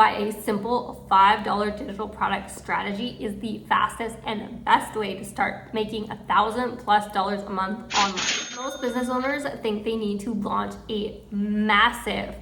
Why a simple $5 digital product strategy is the fastest and best way to start making $1,000+ a month online. Most business owners think they need to launch a massive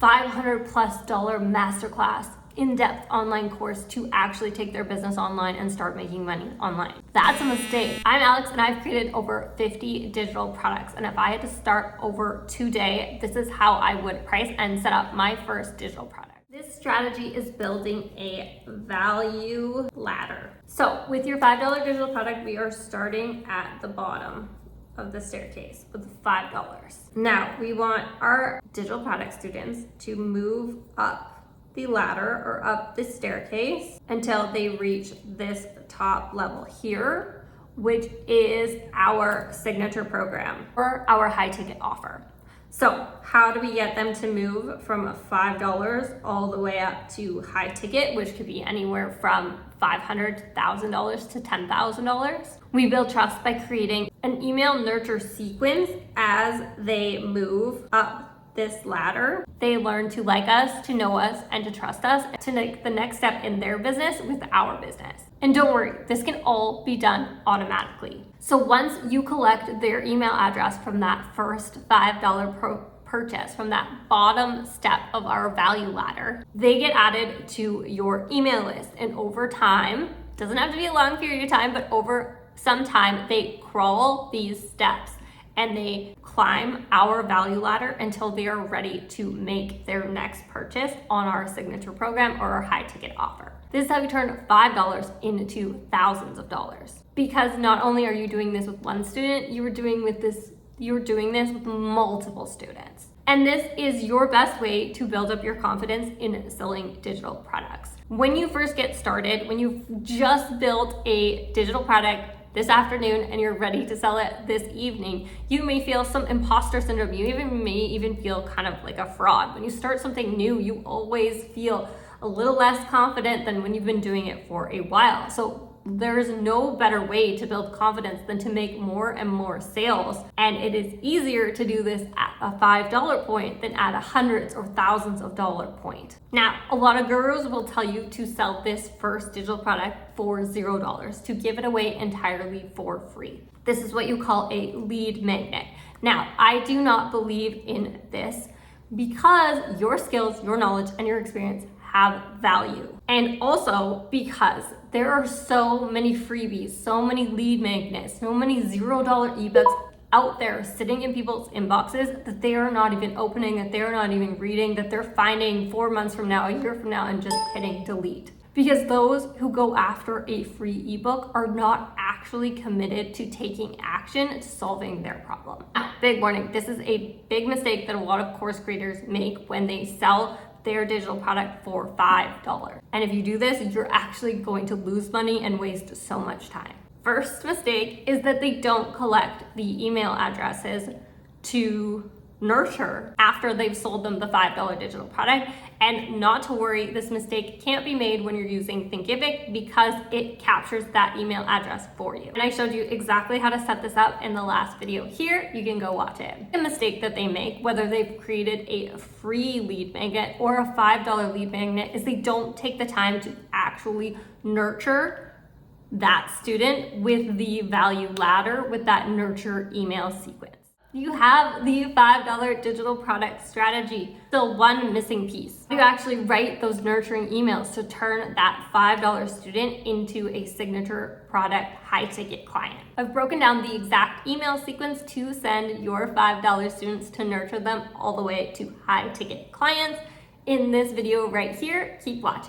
$500+ masterclass in-depth online course to actually take their business online and start making money online. That's a mistake. I'm Alex and I've created over 50 digital products, and if I had to start over today, this is how I would price and set up my first digital product. This strategy is building a value ladder. So with your $5 digital product, we are starting at the bottom of the staircase with $5. Now we want our digital product students to move up the ladder or up the staircase until they reach this top level here, which is our signature program or our high ticket offer. So how do we get them to move from $5 all the way up to high ticket, which could be anywhere from $500,000 to $10,000? We build trust by creating an email nurture sequence as they move up this ladder. They learn to like us, to know us, and to trust us, to take the next step in their business with our business. And don't worry, this can all be done automatically. So once you collect their email address from that first $5 purchase, from that bottom step of our value ladder, they get added to your email list. And over time, doesn't have to be a long period of time, but over some time, they crawl these steps and they climb our value ladder until they are ready to make their next purchase on our signature program or our high ticket offer. This is how we turn $5 into thousands of dollars. Because not only are you doing this with one student, you're doing this with multiple students. And this is your best way to build up your confidence in selling digital products. When you first get started, when you've just built a digital product this afternoon and you're ready to sell it this evening, you may feel some imposter syndrome. You may even feel kind of like a fraud. When you start something new, you always feel a little less confident than when you've been doing it for a while. So there is no better way to build confidence than to make more and more sales. And it is easier to do this at a $5 point than at a hundreds or thousands of dollar point. Now, a lot of gurus will tell you to sell this first digital product for $0, to give it away entirely for free. This is what you call a lead magnet. Now, I do not believe in this because your skills, your knowledge, and your experience have value. And also because there are so many freebies, so many lead magnets, so many $0 ebooks out there sitting in people's inboxes that they are not even opening, that they're not even reading, that they're finding 4 months from now, a year from now, and just hitting delete. Because those who go after a free ebook are not actually committed to taking action to solving their problem. Now, big warning, this is a big mistake that a lot of course creators make when they sell their digital product for $5. And if you do this, you're actually going to lose money and waste so much time. First mistake is that they don't collect the email addresses to nurture after they've sold them the $5 digital product. And not to worry, this mistake can't be made when you're using Thinkific because it captures that email address for you. And I showed you exactly how to set this up in the last video here. You can go watch it. The mistake that they make, whether they've created a free lead magnet or a $5 lead magnet, is they don't take the time to actually nurture that student with the value ladder, with that nurture email sequence. You have the $5 digital product strategy. Still one missing piece. You actually write those nurturing emails to turn that $5 student into a signature product high ticket client. I've broken down the exact email sequence to send your $5 students to nurture them all the way to high ticket clients in this video right here. Keep watching.